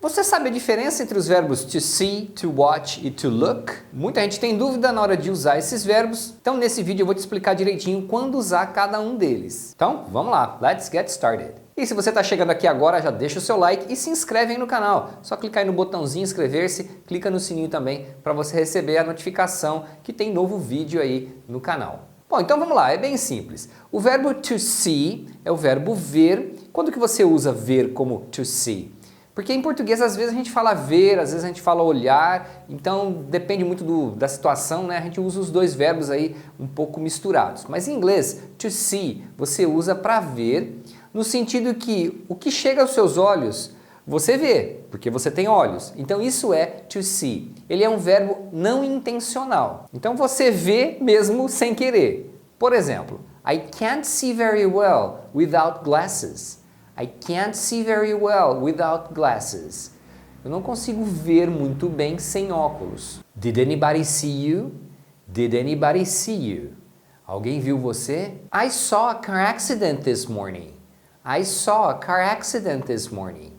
Você sabe a diferença entre os verbos to see, to watch e to look? Muita gente tem dúvida na hora de usar esses verbos, então nesse vídeo eu vou te explicar direitinho quando usar cada um deles. Então, vamos lá, let's get started. E se você está chegando aqui agora, já deixa o seu like e se inscreve aí no canal. Só clicar aí no botãozinho inscrever-se, clica no sininho também para você receber a notificação que tem novo vídeo aí no canal. Bom, então vamos lá, é bem simples. O verbo to see é o verbo ver. Quando que você usa ver como to see? Porque em português às vezes a gente fala ver, às vezes a gente fala olhar, então depende muito da situação, né? A gente usa os dois verbos aí um pouco misturados. Mas em inglês, to see, você usa para ver, no sentido que o que chega aos seus olhos, você vê, porque você tem olhos. Então isso é to see. Ele é um verbo não intencional. Então você vê mesmo sem querer. Por exemplo, I can't see very well without glasses. I can't see very well without glasses. Eu não consigo ver muito bem sem óculos. Did anybody see you? Did anybody see you? Alguém viu você? I saw a car accident this morning. I saw a car accident this morning.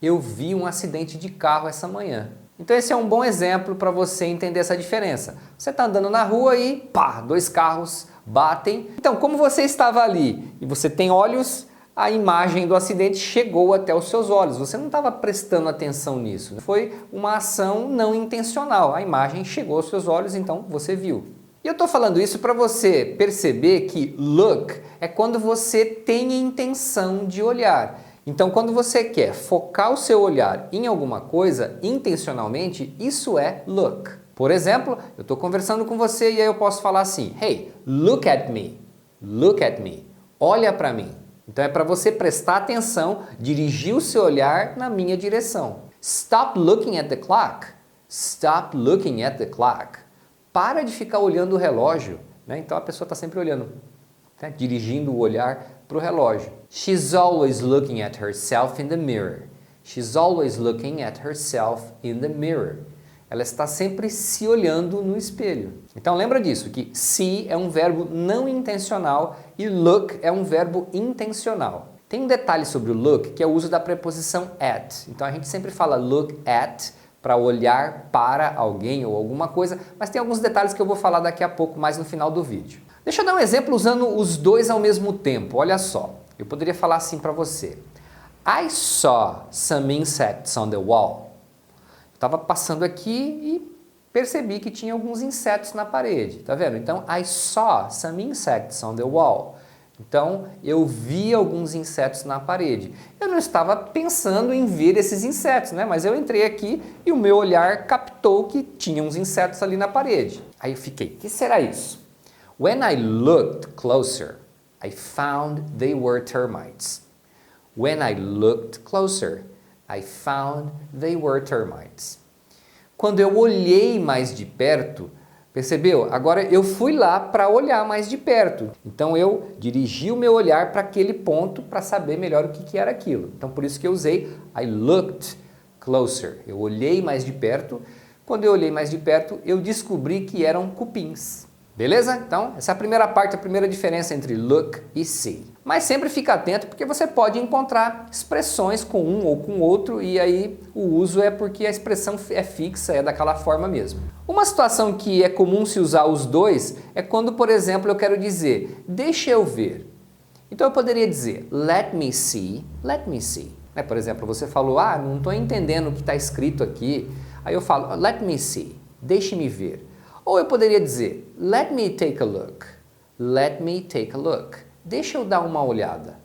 Eu vi um acidente de carro essa manhã. Então esse é um bom exemplo para você entender essa diferença. Você está andando na rua e pá, dois carros batem. Então como você estava ali e você tem olhos, a imagem do acidente chegou até os seus olhos. Você não estava prestando atenção nisso. Foi uma ação não intencional. A imagem chegou aos seus olhos, então você viu. E eu estou falando isso para você perceber que look é quando você tem intenção de olhar. Então, quando você quer focar o seu olhar em alguma coisa intencionalmente, isso é look. Por exemplo, eu estou conversando com você e aí eu posso falar assim, hey, look at me, look at me, olha para mim. Então é para você prestar atenção, dirigir o seu olhar na minha direção. Stop looking at the clock, stop looking at the clock. Para de ficar olhando o relógio, né? Então a pessoa está sempre olhando, né? Dirigindo o olhar para o relógio. She's always looking at herself in the mirror. She's always looking at herself in the mirror. Ela está sempre se olhando no espelho. Então lembra disso, que see é um verbo não intencional e look é um verbo intencional. Tem um detalhe sobre o look que é o uso da preposição at. Então a gente sempre fala look at para olhar para alguém ou alguma coisa, mas tem alguns detalhes que eu vou falar daqui a pouco, mais no final do vídeo. Deixa eu dar um exemplo usando os dois ao mesmo tempo, olha só. Eu poderia falar assim para você. I saw some insects on the wall. Eu estava passando aqui e percebi que tinha alguns insetos na parede, tá vendo? Então, I saw some insects on the wall. Então, eu vi alguns insetos na parede. Eu não estava pensando em ver esses insetos, né? Mas eu entrei aqui e o meu olhar captou que tinha uns insetos ali na parede. Aí eu fiquei, o que será isso? When I looked closer, I found they were termites. When I looked closer, I found they were termites. Quando eu olhei mais de perto, percebeu? Agora eu fui lá para olhar mais de perto. Então eu dirigi o meu olhar para aquele ponto para saber melhor o que era aquilo. Então por isso que eu usei I looked closer. Eu olhei mais de perto. Quando eu olhei mais de perto, eu descobri que eram cupins. Beleza? Então, essa é a primeira parte, a primeira diferença entre look e see. Mas sempre fica atento porque você pode encontrar expressões com um ou com outro e aí o uso é porque a expressão é fixa, é daquela forma mesmo. Uma situação que é comum se usar os dois é quando, por exemplo, eu quero dizer, deixa eu ver. Então eu poderia dizer, let me see, let me see. Por exemplo, você falou, não estou entendendo o que está escrito aqui. Aí eu falo, let me see, deixe-me ver. Ou eu poderia dizer, let me take a look, let me take a look. Deixa eu dar uma olhada,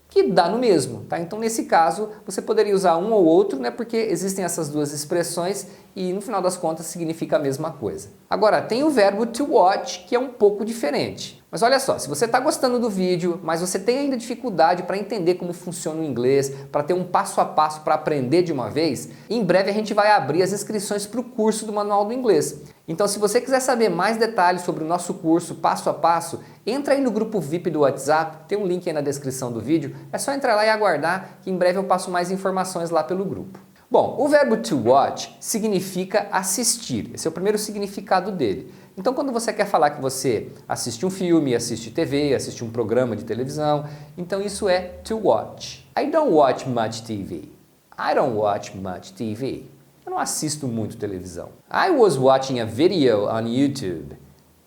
que dá no mesmo, tá? Então nesse caso você poderia usar um ou outro, né? Porque existem essas duas expressões e no final das contas significa a mesma coisa. Agora tem o verbo to watch que é um pouco diferente. Mas olha só, se você está gostando do vídeo, mas você tem ainda dificuldade para entender como funciona o inglês, para ter um passo a passo para aprender de uma vez, em breve a gente vai abrir as inscrições para o curso do Manual do Inglês. Então se você quiser saber mais detalhes sobre o nosso curso passo a passo, entra aí no grupo VIP do WhatsApp, tem um link aí na descrição do vídeo, é só entrar lá e aguardar que em breve eu passo mais informações lá pelo grupo. Bom, o verbo to watch significa assistir, esse é o primeiro significado dele. Então quando você quer falar que você assiste um filme, assiste TV, assiste um programa de televisão, então isso é to watch. I don't watch much TV. I don't watch much TV. Eu não assisto muito televisão. I was watching a video on YouTube.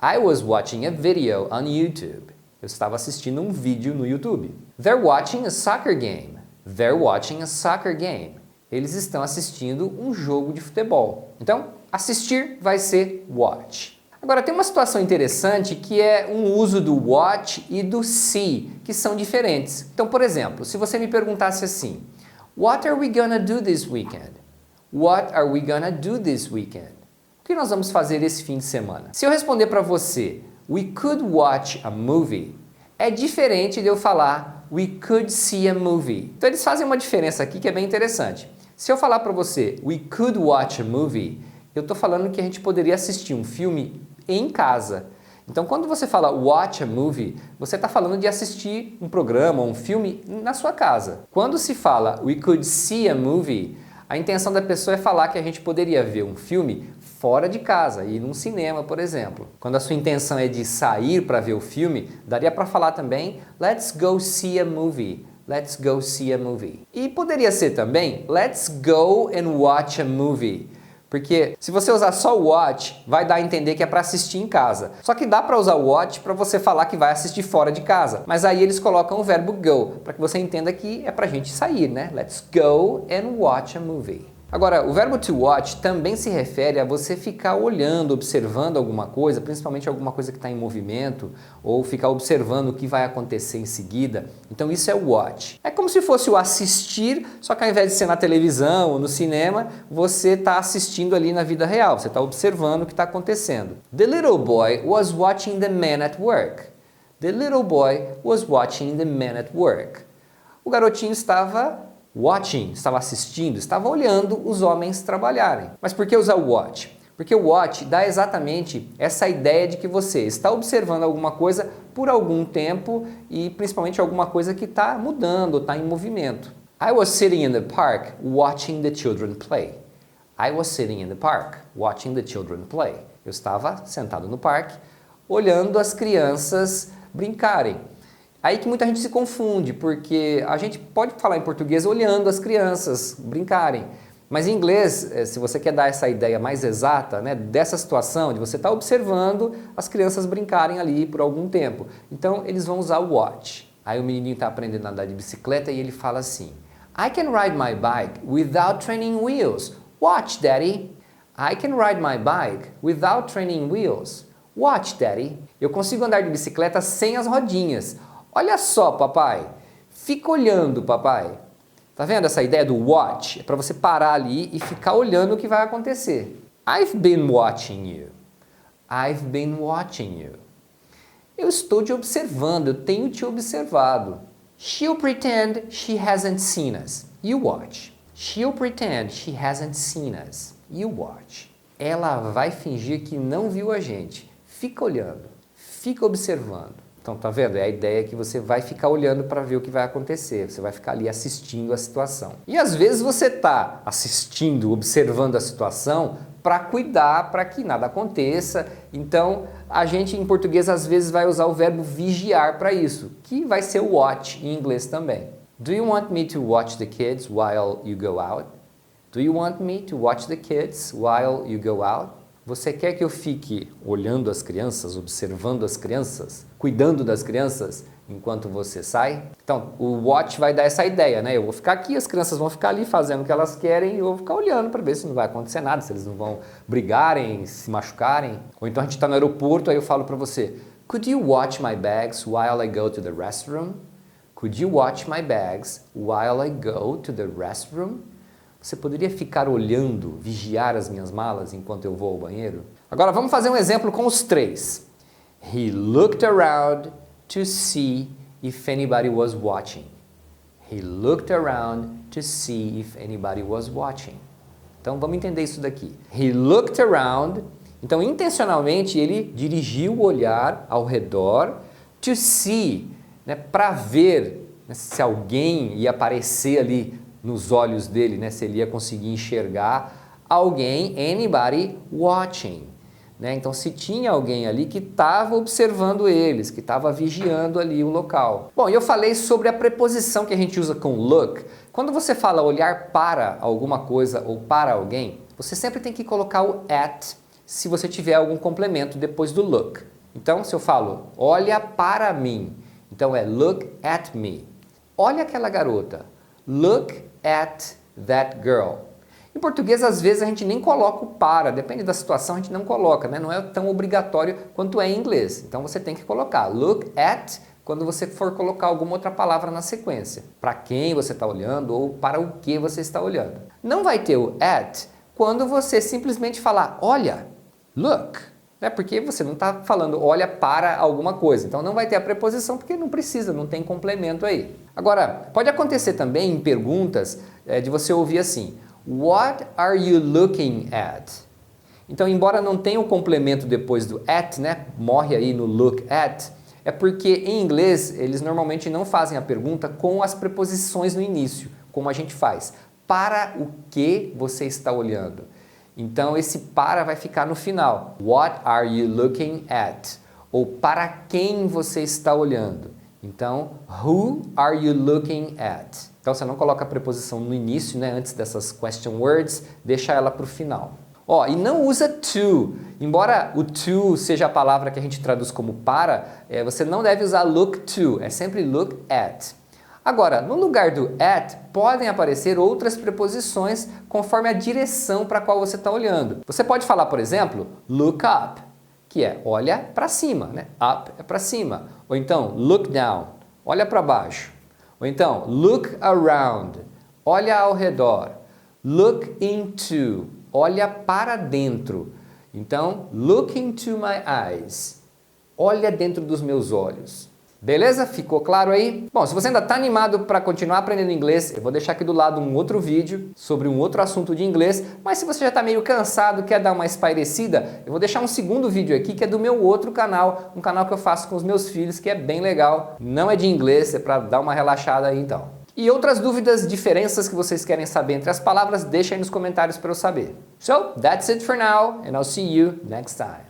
I was watching a video on YouTube. Eu estava assistindo um vídeo no YouTube. They're watching a soccer game. They're watching a soccer game. Eles estão assistindo um jogo de futebol. Então, assistir vai ser watch. Agora, tem uma situação interessante que é um uso do watch e do see, que são diferentes. Então, por exemplo, se você me perguntasse assim, What are we gonna do this weekend? What are we gonna do this weekend? O que nós vamos fazer esse fim de semana? Se eu responder para você, We could watch a movie, é diferente de eu falar We could see a movie. Então eles fazem uma diferença aqui que é bem interessante. Se eu falar para você We could watch a movie, eu estou falando que a gente poderia assistir um filme em casa. Então quando você fala watch a movie, você está falando de assistir um programa ou um filme na sua casa. Quando se fala We could see a movie, a intenção da pessoa é falar que a gente poderia ver um filme fora de casa, ir num cinema, por exemplo. Quando a sua intenção é de sair para ver o filme, daria para falar também Let's go see a movie. Let's go see a movie. E poderia ser também Let's go and watch a movie. Porque se você usar só watch, vai dar a entender que é para assistir em casa. Só que dá para usar watch para você falar que vai assistir fora de casa. Mas aí eles colocam o verbo go, para que você entenda que é para a gente sair, né? Let's go and watch a movie. Agora, o verbo to watch também se refere a você ficar olhando, observando alguma coisa, principalmente alguma coisa que está em movimento, ou ficar observando o que vai acontecer em seguida. Então isso é watch. É como se fosse o assistir, só que ao invés de ser na televisão ou no cinema, você está assistindo ali na vida real, você está observando o que está acontecendo. The little boy was watching the man at work. The little boy was watching the man at work. O garotinho estava watching, estava assistindo, estava olhando os homens trabalharem. Mas por que usar watch? Porque o watch dá exatamente essa ideia de que você está observando alguma coisa por algum tempo e principalmente alguma coisa que está mudando, está em movimento. I was sitting in the park watching the children play. I was sitting in the park watching the children play. Eu estava sentado no parque olhando as crianças brincarem. Aí que muita gente se confunde, porque a gente pode falar em português olhando as crianças brincarem, mas em inglês, se você quer dar essa ideia mais exata, né, dessa situação, de você estar observando as crianças brincarem ali por algum tempo, então eles vão usar o watch. Aí o menininho está aprendendo a andar de bicicleta e ele fala assim, I can ride my bike without training wheels. Watch, Daddy. I can ride my bike without training wheels. Watch, Daddy. Eu consigo andar de bicicleta sem as rodinhas. Olha só, papai. Fica olhando, papai. Tá vendo essa ideia do watch? É para você parar ali e ficar olhando o que vai acontecer. I've been watching you. I've been watching you. Eu estou te observando, eu tenho te observado. She'll pretend she hasn't seen us. You watch. She'll pretend she hasn't seen us. You watch. Ela vai fingir que não viu a gente. Fica olhando. Fica observando. Então, tá vendo? É a ideia que você vai ficar olhando para ver o que vai acontecer. Você vai ficar ali assistindo a situação. E às vezes você está assistindo, observando a situação para cuidar, para que nada aconteça. Então, a gente em português às vezes vai usar o verbo vigiar para isso, que vai ser o watch em inglês também. Do you want me to watch the kids while you go out? Do you want me to watch the kids while you go out? Você quer que eu fique olhando as crianças, observando as crianças, cuidando das crianças enquanto você sai? Então, o watch vai dar essa ideia, né? Eu vou ficar aqui, as crianças vão ficar ali fazendo o que elas querem e eu vou ficar olhando para ver se não vai acontecer nada, se eles não vão brigarem, se machucarem. Ou então a gente está no aeroporto, aí eu falo para você, Could you watch my bags while I go to the restroom? Could you watch my bags while I go to the restroom? Você poderia ficar olhando, vigiar as minhas malas enquanto eu vou ao banheiro? Agora vamos fazer um exemplo com os três. He looked around to see if anybody was watching. He looked around to see if anybody was watching. Então vamos entender isso daqui. He looked around, então intencionalmente ele dirigiu o olhar ao redor to see, né, para ver, né, se alguém ia aparecer ali nos olhos dele, né, se ele ia conseguir enxergar alguém, anybody watching. né? Então se tinha alguém ali que estava observando eles, que estava vigiando ali o local. Bom, e eu falei sobre a preposição que a gente usa com look. Quando você fala olhar para alguma coisa ou para alguém, você sempre tem que colocar o at se você tiver algum complemento depois do look. Então se eu falo olha para mim, então é look at me. Olha aquela garota. Look at that girl. Em português, às vezes, a gente nem coloca o para, depende da situação, a gente não coloca, né? Não é tão obrigatório quanto é em inglês. Então você tem que colocar look at quando você for colocar alguma outra palavra na sequência. Para quem você está olhando ou para o que você está olhando. Não vai ter o at quando você simplesmente falar olha, look. Né? Porque você não está falando olha para alguma coisa. Então não vai ter a preposição porque não precisa, não tem complemento aí. Agora, pode acontecer também em perguntas de você ouvir assim, what are you looking at? Então, embora não tenha o complemento depois do at, né? Morre aí no look at, é porque em inglês eles normalmente não fazem a pergunta com as preposições no início, como a gente faz. Para o que você está olhando? Então esse para vai ficar no final. What are you looking at? Ou para quem você está olhando? Então, who are you looking at? Então você não coloca a preposição no início, né, antes dessas question words, deixa ela para o final. Ó, e não usa to. Embora o to seja a palavra que a gente traduz como para, você não deve usar look to, é sempre look at. Agora, no lugar do at, podem aparecer outras preposições conforme a direção para a qual você está olhando. Você pode falar, por exemplo, look up, que é olha para cima, né? Up é para cima. Ou então, look down, olha para baixo. Ou então, look around, olha ao redor. Look into, olha para dentro. Então, look into my eyes, olha dentro dos meus olhos. Beleza? Ficou claro aí? Bom, se você ainda está animado para continuar aprendendo inglês, eu vou deixar aqui do lado um outro vídeo sobre um outro assunto de inglês, mas se você já está meio cansado, quer dar uma espairecida, eu vou deixar um segundo vídeo aqui que é do meu outro canal, um canal que eu faço com os meus filhos, que é bem legal, não é de inglês, é para dar uma relaxada aí então. E outras dúvidas, diferenças que vocês querem saber entre as palavras, deixa aí nos comentários para eu saber. So, that's it for now, and I'll see you next time.